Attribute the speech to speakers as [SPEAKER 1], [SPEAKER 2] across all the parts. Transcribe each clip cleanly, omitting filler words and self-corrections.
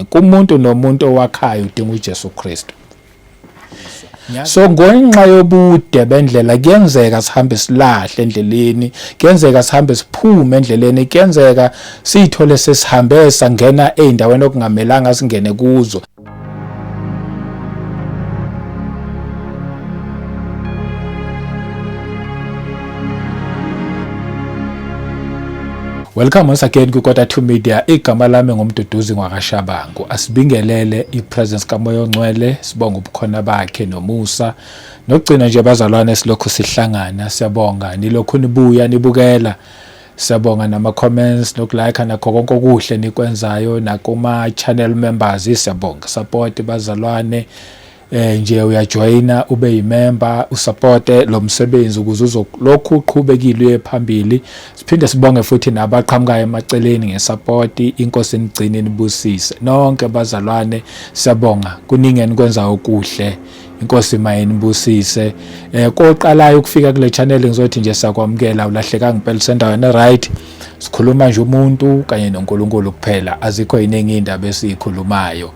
[SPEAKER 1] kumuntu nomuntu owakhayo udinga uJesu Kristu. So ngenxa yobude bendlela kuyenzeka sihambe silahle endleleni, kuyenzeka sihambe siphume endleleni, kuyenzeka sithole sesihambe sangena eindaweni okungamelanga singene kuzo. Welcome once again kuKota2 Media. Igama lami ngumduduzi ngwakashabangu. Asibingelele ipresence kaMoya oNgcwele, sibonga ubukhona bakhe nomusa. Nokugcina nje bazalwane silokhu sihlangana, siyabonga nilokhu nibuya nibukela. Siyabonga nama comments nokulike nakho konke okuhle nikwenzayo nakuma channel members, siyabonga support bazalwane. Nje uyajoina ube yimember usupporte lo msebenzi ukuze uzolokhu uqhubekile phambili. Siphinde sibonge futhi nabaqhamukayo emaceleni ngesupport. Inkosi nigcine nibusise nonke bazalwane, siyabonga kuningi enikwenza okuhle. Inkosi mayinibusise. Koqalayo ukufika kule channel ngizothi nje siyakwamukela, ulahleka ngempela sendaweni right. Sikhuluma nje umuntu kanye noNkulunkulu kuphela, azikho iningi indaba esikhulumayo.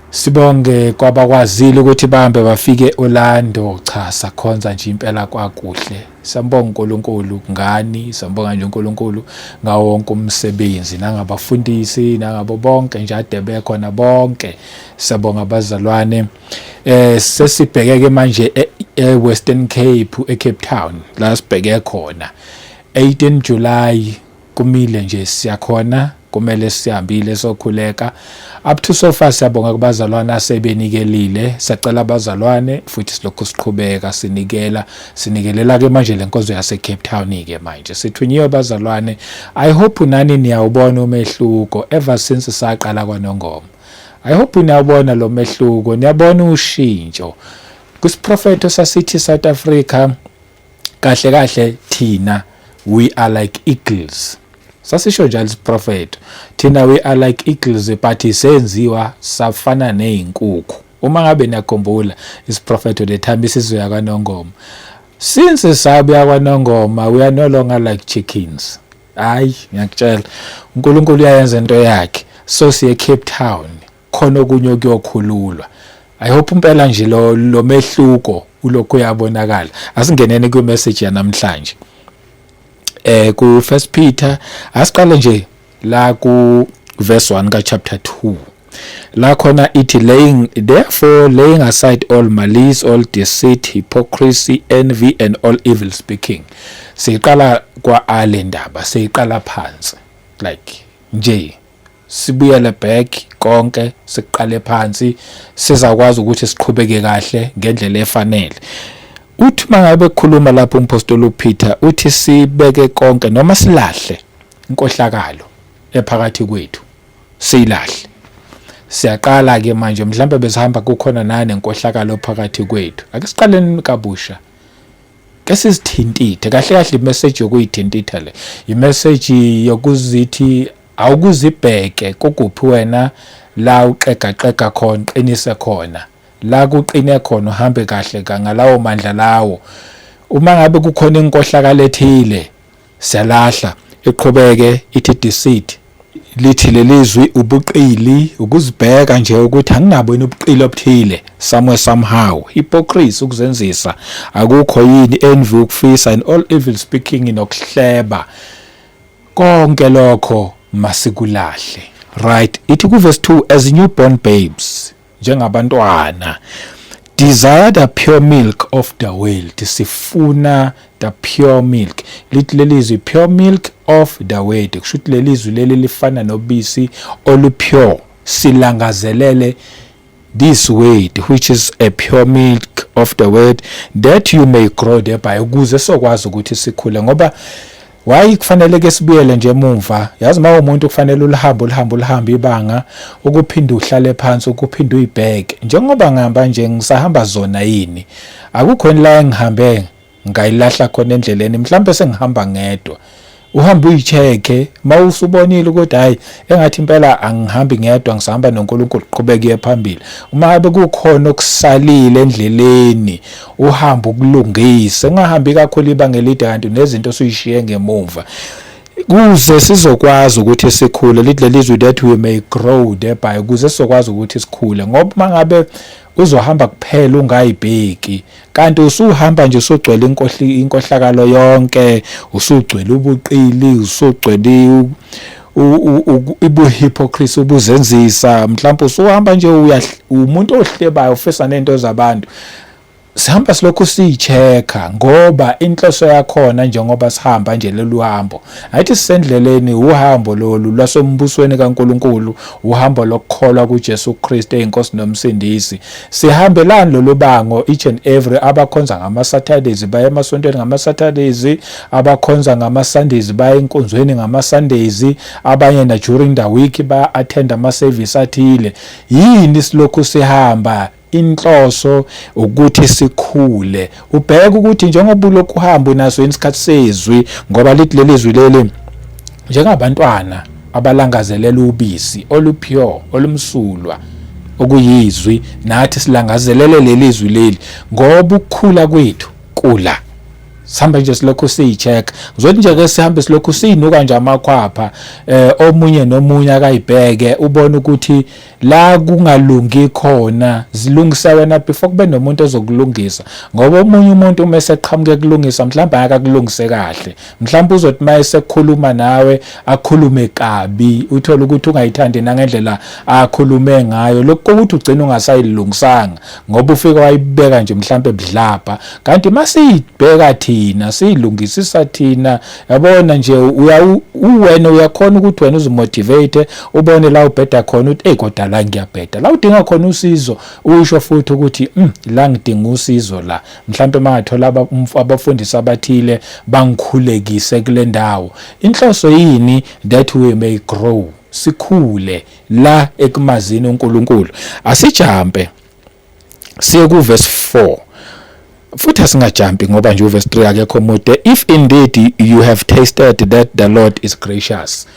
[SPEAKER 1] Sibonge kwabakwazile ukuthi bahambe bafike Orlando, cha sakhonza nje impela kwakuhle. Sambonga uNkulunkulu ngani, sambonga nje uNkulunkulu ngawo wonke umsebenzi nangabafundisi nangabo bonke nje ade bekhona bonke. Siyabonga abazalwane. Sesibhekeke manje eWestern Cape eCape Town la sibheke khona 18 July kumile nje siyakhona, kumele sihambile sokhuleka up to so far. Siyabonga kubazalwane asebenikelile, sicela abazalwane futhi silokhu siqhubeka sinikelela ke manje lenkonzo yase Cape Town ke manje sithunyiwe abazalwane. I hope nani niyawubona umehluko ever since saqala kwaNongoma. I hope niyabona lo mehluko, niyabona ushintsho kusiprofeto sasithi South Africa kahle kahle thina we are like eagles. Sasisho njalo isiprofeto thina we are like eagles but senziwa safana nezinkukhu. Uma ngabe nakhumbula isiprofeto lethamba isizwe yakwaNongoma, since sabuya kwaNongoma we are no longer like chickens. Hayi ngiyakutshela uNkulunkulu uyayenza into yakhe, so siye Cape Town khona okunye okuyokhululwa. I hope impela nje lo mehluko ulokho uyabonakala. Asingenene ku message yanamhlanje. Ku 1 Peter asiqale nje la ku verse 1 ka chapter 2 la khona ithi laying aside all malice, all deceit, hypocrisy, envy and all evil speaking. Siqala kwa alendaba, siqala phansi like nje sibuyele back konke siqale phansi sizakwazi ukuthi siqhubeke kahle ngendlela efanele. Uthi mangabe ekhuluma lapho umpostoli uPeter uthi sibeke konke noma silahle inkohlakalo ephakathi kwethu silahle. Siyaqala ke manje mhlambe besihamba kukhona nane inkohlakalo phakathi kwethu, ake siqaleni kabusha ke sizithintithe kahle kahle. Imessage yokuyithintitha le imessage yokuzithi awukuzibheke kokuphi wena la uqeqaqeqa khona qinise khona la kuqine khona uhambe kahle ngalawo mandla lawo. Uma ngabe kukhona inkohlakalo ethile siyalahla eqhubeke ithi deceit, lithi lelizwi ubuqili, ukuzibheka nje ukuthi anginabo ubuqili obuthile somehow, hypocrisy ukuzenzisa akukho yini, envy ukufisa and all evil speaking nokuhleba konke lokho masikulahle. Right, ithi ku verse 2 as newborn babes njengabantwana desire the pure milk of the word. Sifuna the pure milk, lithi lelizwi pure milk of the word kushuthi lelizwi leli lifana nobisi olupure. Silangazelele this word which is a pure milk of the word that you may grow thereby, ukuze sokwazi ukuthi sikhule. Ngoba why kufanele ke sibuyele nje emuva? Yazi uma umuntu kufanele ulihambe ibanga ukuphinda uhlale phansi ukuphinda uyibheke njengoba ngihamba nje ngisahamba zona yini, akukho la engihambe ngayilahla khona endleleni. Mhlawumbe sengihamba ngedwa uhambe uyicheke mawusubonile ukuthi hayi engathi impela angihambi ngedwa ngisahamba noNkulunkulu qhubeke phambili. Uma ngabe kukhona okusalile endleleni uhambe ukulungisa, ungahambi kakhulu ibanga elide kanti nezinto usuyishiye ngemuva. kuze sizokwazi ukuthi sikhule lidle lizwi that we may grow thereby kuze sizokwazi ukuthi sikhule ngoba mangabe uzohamba kuphela ungayibheki kanti usuhamba nje usugcwele inkohlakalo yonke usugcwele ubuqili usugcwele ibuhypocrisy ubuzenzisa mhlawumbe usuhamba nje umuntu ohlebayo ufesa nento zabantu sihamba silokhu siyichecka ngoba inhloso yakhona njengoba sihamba nje lolu hambo ayithi sisendleleni uhambo lolu lwasombusweni kaNkuluNkulu uhambo lokukholwa kuJesu Kristu eyinkosi nomsindisi sihambelana lolu bango each and every abakhonza ngama Saturdays baya emasontweni ngama Saturdays abakhonza ngama Sundays baya enkonzweni ngama Sundays abanye na during the week ba attend ama service athile yini silokhu sihamba inhloso ukuthi sikhule ubheka ukuthi njengoba ulokhu uhamba naso isikhathi sezwi ngoba lithi lelizwi leli njengabantwana abalangazelela ubisi olupure olumsulwa okuyizwi nathi silangazelele lelizwi leli ngoba ukukhula kwethu kula sihamba nje silokhu siyicheck uzothi nje ke sihambe silokhu siyinuka nje amakhwapha omunye nomunye akayibheke ubone ukuthi la kungalungi khona zilungisa wena before kube nomuntu ozokulungisa ngoba omunye umuntu uma eseqhamuke kulungisa mhlawumbe akakulungise kahle mhlawumbe uzothi mayese khuluma nawe akhulume kabi uthola ukuthi ungayithandi nangendlela akhulume ngayo lokho ukuthi ugcina ungasayilungisanga ngoba ufika wayibeka nje mhlawumbe ebudlapha kanti masiyibheka thina siyilungisisa thina yabona nje wena uyakhona ukuthi wena uzimotivate ubone la ubheda khona uthi kodwa la ngiyabheda la udinga khona usizo usho futhi ukuthi la ngidinga usizo la mhlawumbe mangathola abafundisi abathile bangikhulekise kule ndawo inhloso yini that we may grow sikhule la ekumazini uNkulunkulu asijampe siye ku verse 4 futhi asingajampi ngoba nje uverse 3 akekho mude if indeed you have tasted that the Lord is gracious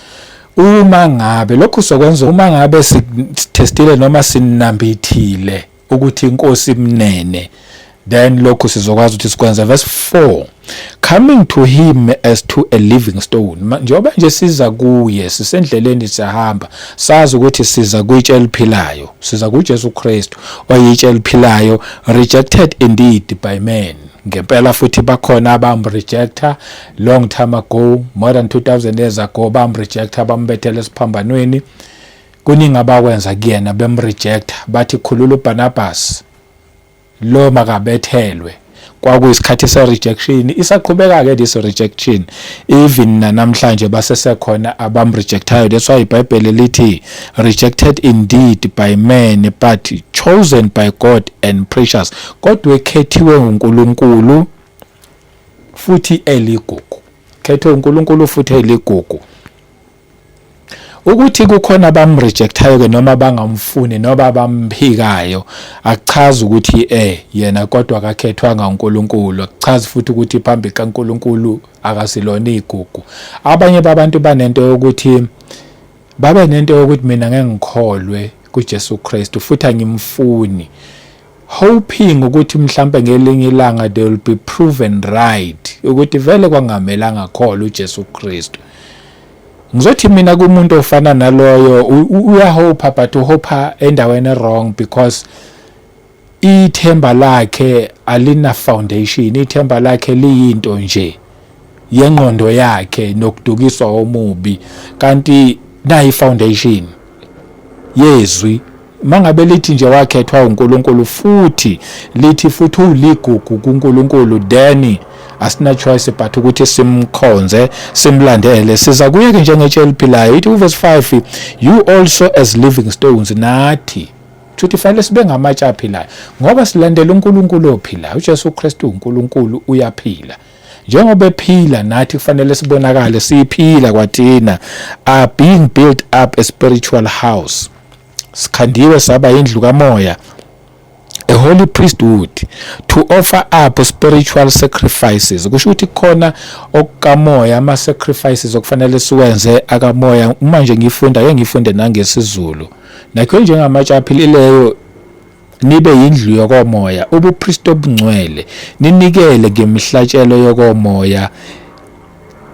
[SPEAKER 1] uma ngabe lokhu sokwenza uma ngabe sitestile noma sinambithile ukuthi inkosi imnene then lokhu sizokwazi ukuthi sikwenza verse 4 coming to him as to a living stone njengoba nje siza kuye sisendleleni sihamba sazi ukuthi siza kuitshe eliphilayo siza kuJesu Kristu oyitshe eliphilayo rejected indeed by men ngempela futhi bakhona abamrejecta long time ago more than 2000 years ago bamrejecta bambethele esiphambanweni kuningi abakwenza kuyena bemrejecta bathi khulula uBarnabas lo makabethelwe kwakuyisikhathi se-rejection isaqhubeka ke this rejection even namhlanje basesekhona abamrejectayo that's why iBhayibheli lithi rejected indeed by men but chosen by God and precious kodwa ekhethiwe uNkulunkulu futhi eligugu khethiwe uNkulunkulu futhi eligugu ukuthi kukhona abamrejectayo ke noma bangamfuni noma bamphikayo akuchaza ukuthi yena kodwa akakhethwanga uNkulunkulu akuchaza futhi ukuthi phambi kaNkulunkulu akasilona igugu abanye babantu banento yokuthi babe nento yokuthi mina ngeke ngikholwe kuJesu Kristu futhi angimfuni hoping ukuthi mhlambe ngelinye ilanga they will be proven right ukuthi vele kwangamelanga ngakholwa uJesu Kristu ngizothi mina kumuntu ofana naloyo uyahopa but uhopa endaweni wrong because ithemba lakhe alina foundation ithemba lakhe liyinto nje yengqondo yakhe nokudukiswa omubi kanti nayi foundation yezwi mangabe lithi nje wakhethwa uNkulunkulu futhi lithi futhi uligugu kuNkulunkulu then asina choice but ukuthi simkhonze simlandele siza kuye ke njengetshe eliphilayo ithi verse 5 you also as living stones nathi futhi fanele sibe ngamatshe aphilayo ngoba silandela uNkulunkulu ophilayo uJesu Kristu uNkulunkulu uyaphila njengoba ephila nathi kufanele sibonakale siphila kwathina are being built up a spiritual house sikhandiwe saba indlu kamoya a holy priesthood to offer up spiritual sacrifices kusho ukuthi khona okukamoya ama sacrifices okufanele siwenze akamoya manje ngifunde nangesizulu nakho njengamatshe aphilileyo nibe indlu yokomoya ubupriest obungcwele ninikele ngemihlatshelo yokomoya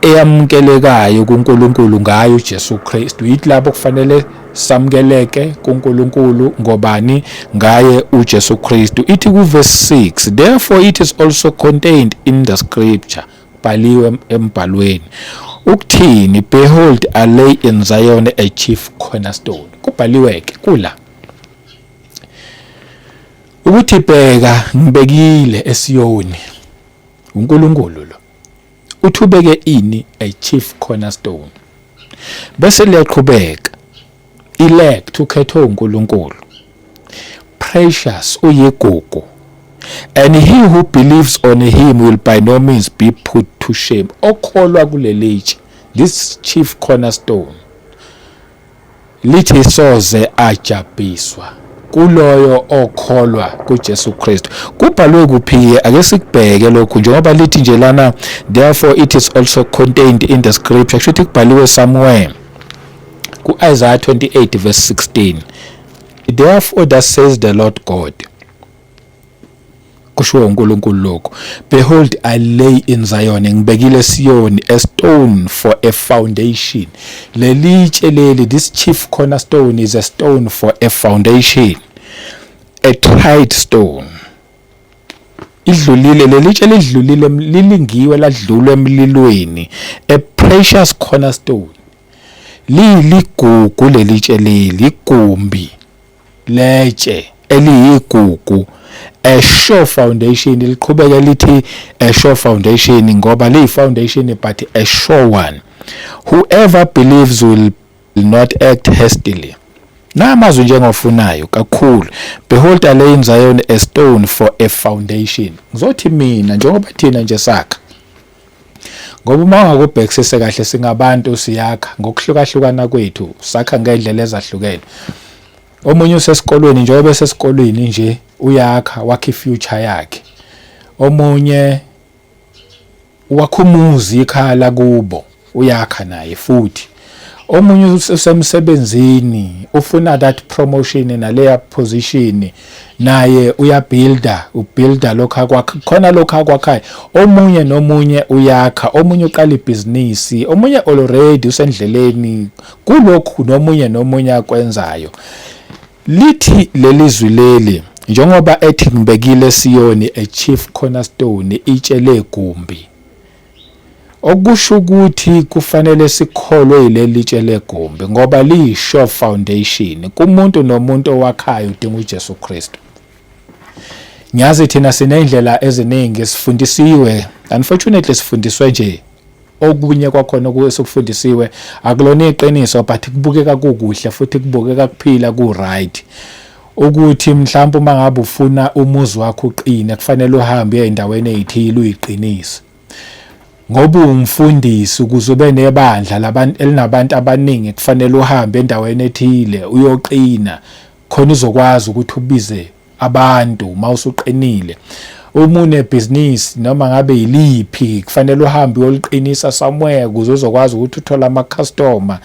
[SPEAKER 1] eyamukelekayo kuNkulunkulu ngayo uJesu Kristu. Yithi lapho kufanele samukeleke kuNkulunkulu ngobani? Ngaye uJesu Kristu. Ithi ku verse 6, therefore it is also contained in the scripture, bhaliwe embhalweni. Ukuthini? Behold, I lay in Zion a chief cornerstone. Kubhaliweke kula ukuthi bheka ngibekile eSiyoni, uNkulunkulu lo uthubeke ini? A chief cornerstone. Bese liyaqhubeka, elect ukhethwe uNkulunkulu, precious uyigugu, and he who believes on him will by no means be put to shame. Okholwa kulelitshe, this chief cornerstone, lithi soze ajabhiswa kuloyo okholwa kuJesu Kristu. Kubhalwe kuphi? Ake sikubheke lokhu njengoba lithi nje lana, therefore it is also contained in the scripture. Kusho ukuthi kubhaliwe somewhere ku Isaiah 28 verse 16, therefore thus says the Lord God, kusho uNkulunkulu lokho, behold I lay in Zion, ngibekile Siyoni a stone for a foundation. Lelitshe leli, this chief cornerstone is a stone for a foundation, a tried stone. Idlulile lelitshe, lidlulile, lilingiwe, ladlulwa emlilweni, a precious cornerstone. Ligugu lelitshe leli, igumbi letshe eliyigugu, a sure foundation. Liqhubeka lithi a sure foundation ngoba liyi foundation but a sure one. Whoever believes will not act hastily. Namazwi njengofunayo kakhulu. Behold I lay in Zion a stone for a foundation. Ngizothi mina njengoba thina nje sakha, ngoba uma ungakubhekisise kahle singabantu siyakha ngokuhlukahlukana kwethu, sakha ngendlela ezahlukene. Omunye usesikolweni njengoba esesikolweni nje uyakha wakhe future yakhe. Omunye wakhumuzi ikhala kubo uyakha naye futhi. Omunye usemsebenzini ufuna that promotion naleya position, naye ubuilda lokho akwakhe, khona lokho akwakhayo. Omunye nomunye uyakha, omunye uqala ibhizinisi, omunye already usendleleni kulokhu nomunye akwenzayo. Lithi lelizwi leli njengoba ethi ngibekile Siyoni a chief cornerstone, itshe legumbi, okusho ukuthi kufanele sikholwe ilelitshe legumbi ngoba liyi-sure foundation kumuntu nomuntu owakhayo udinga uJesu Kristu. Ngiyazi thina sinendlela eziningi sifundisiwe, unfortunately sifundiswe nje okunye kwakhona okufundisiwe akulona iqiniso but kubukeka kukuhle futhi kubukeka kuphila ku-right, ukuthi mhlawumbe uma ngabe ufuna umuzi wakho uqine kufanele uhambe endaweni ezithile uyiqinise. Ngoba umfundisi ukuze ube nebandla elinabantu abaningi kufanele uhambe endaweni ethile uyoqina khona uzokwazi ukuthi ubize abantu mawusuqinile. Uma unebusiness noma ngabe yiliphi kufanele uhambe uyoliqinisa somewhere ukuze uzokwazi ukuthi uthole ama-customer.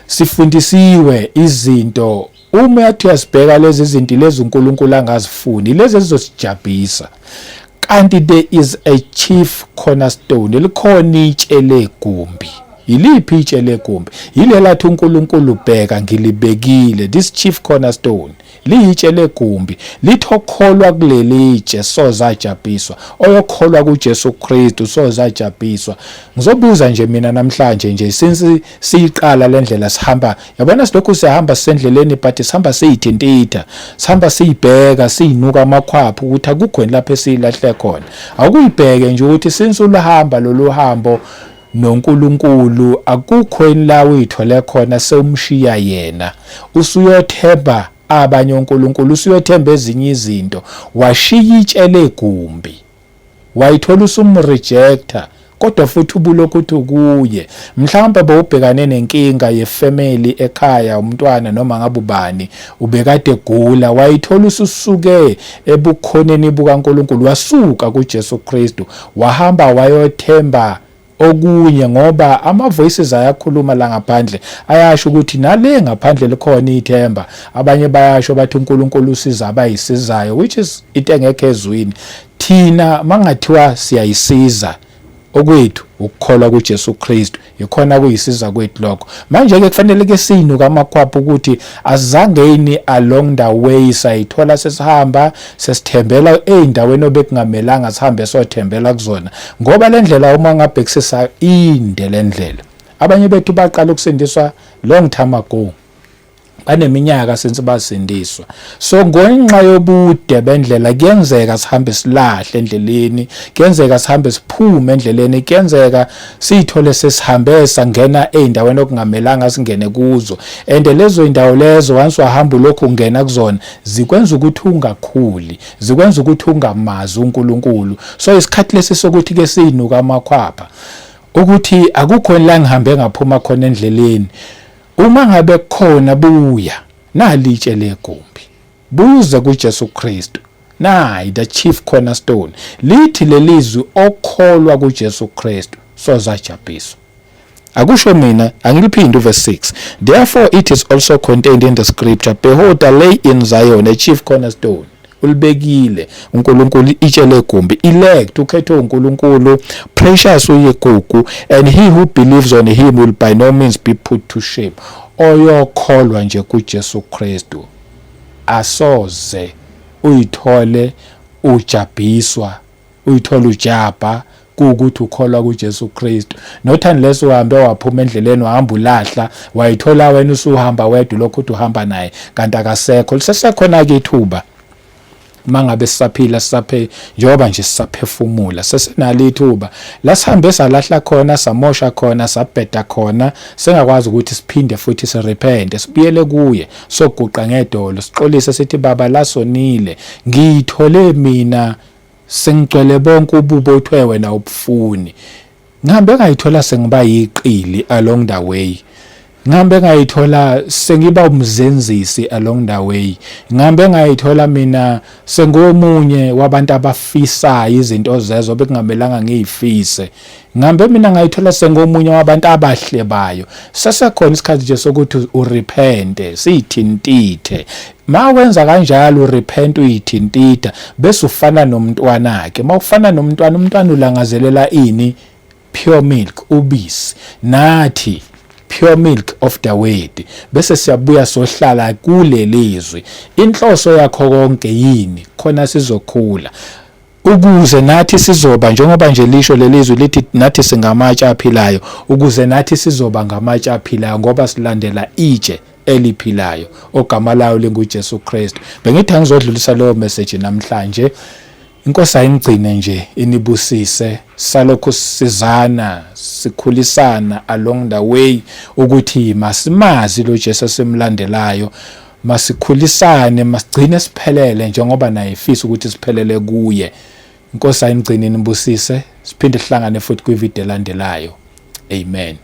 [SPEAKER 1] Sifundisiwe izinto, uma yathi uyazibheka lezi zinto lezi uNkulunkulu angazifuni, lezi ezizosijabhisa. Kanti there is a chief cornerstone, likhona itshe legumbi. Yiliphi itshe legumbi? Yilela lathi uNkulunkulu bheka ngilibekile, this chief cornerstone. Liyitshe legumbi, lithokholwa kuleli itshe sozajabhiswa, oyokholwa kuJesu Kristu sozajabhiswa. Ngizobuza nje mina namhlanje nje, since siyiqala lendlela sihamba, yabona silokhu sihamba sisendleleni but sihamba siyithintitha, sihamba siyibheka, siyinuka amakhwapha ukuthi akukho lapho esilahle khona. Akuyibheke nje ukuthi since ulahamba lolu hambo noNkulunkulu akukho la uyithole khona sewumshiya yena, usuyothemba abanye uNkulunkulu, usuyothemba ezinye izinto, washiya itshe legumbi, wayithola usumrejecta, kodwa futhi ubulokhu uthi kuye. Mhlawumbe bowubhekane nenkinga yefamily ekhaya, umntwana noma ngabe ubani ubekade egula, wayithola ususuke ebukhoneni bukaNkulunkulu, wasuka kuJesu Kristu wahamba wayothemba okunye, ngoba ama-voices ayakhuluma la ngaphandle ayasho ukuthi nale ngaphandle likhona ithemba. Abanye bayasho bathi uNkulunkulu usiza abayisizayo, which is into engekho ezwini. Thina mangathiwa siyayisiza okwethu ukukholwa kuJesu Kristu, ikhona kuyisiza kwethu lokho. Manje ke kufanele ke sinuka amakhwapha ukuthi azangeni along the way sayithola sesihamba sesithembela eindaweni obekungamelanga sihambe sothembela kuzona, ngoba le ndlela uma ngabhekisisa inde le ndlela. Abanye bethu baqala ukusindiswa long time ago, baneminyaka since basindiswa. So ngenxa yobude bendlela kuyenzeka sihambe silahle endleleni, kuyenzeka sihambe siphume endleleni, kuyenzeka sithole sesihambe sangena eindaweni okungamelanga singene kuzo, and lezo indawo lezo once wahamba lokho ungena kuzona zikwenza ukuthi ungakhuli, zikwenza ukuthi ungamazi uNkulunkulu. So isikhathi lesi sokuthi ke sinuka amakhwapha ukuthi akukho la ngihambe ngaphuma khona endleleni. Uma ngabe khona buya nalitshe legumbi, buze kuJesu Kristu, nayi the chief cornerstone, lithi lelizwi okholwa kuJesu Kristu sozajabhiswa. Akusho mina, angiliphinde verse 6. Therefore it is also contained in the scripture, behold, I lay in Zion a chief cornerstone. Ulibekile uNkulunkulu itshe legumbi, elect, ukhethe uNkulunkulu, precious uyigugu, and he who believes on him will by no means be put to shame. Oyokholwa nje kuJesu Kristu asoze uyithole ujabhiswa, uyithole ujabha kuukuthi ukholwa kuJesu Kristu. Not unless uhambe waphuma endleleni wahamba ulahla, wayithola wena usuhamba wedwa lokho uthi uhamba naye kanti akasekho. Lisesekhona ke ithuba mangabe sisaphila sisaphe njengoba nje sisaphefumula, sesenalo ithuba la sihambe salahla khona, samosha khona, sabheda khona, sengakwazi ukuthi siphinde futhi sirepente, sibuyele kuye, soguqa ngedolo, sixolise sithi baba lasonile, ngiyithole mina sengicwele bonke ububo uthwe wena ubufuni. Ngihambe ngayithola sengiba yiqili along the way, ngihambe ngayithola sengiba umzenzisi along the way, ngihambe ngayithola mina sengomunye wabantu abafisayo izinto zezo bekungamelanga ngiyifise, ngihambe mina ngayithola sengomunye wabantu abahlebayo. Sesekhona isikhathi nje sokuthi urepente, siyithintithe. Ma wenza kanjalo urepent uyithintitha bese ufana nomntwana wakhe. Ma ufana nomntwana, umntwana ulangazelela ini? Pure milk, ubisi. Nathi pure milk of the word, bese siyabuya sohlala kule lizwi. Inhloso yakho konke yini? Khona sizokhula, ukuze nathi sizoba njengoba nje lisho lelizwi lithi nathi singamatshe aphilayo, ukuze nathi sizoba ngamatshe aphilayo ngoba silandela itshe eliphilayo ogama layo linguJesu Kristu. Bengithi angizodlulisa leyo message namhlanje. Inkosi ayingcine nje inibusise, salokho sizana sikhulisana along the way ukuthi masimazi lo Jesu simlandelayo, masikhulisane, masigcine siphelele njengoba naye efisa ukuthi siphelele kuye. Inkosi ayingcine inibusise, siphinde sihlangane futhi kwivideo elandelayo. Amen.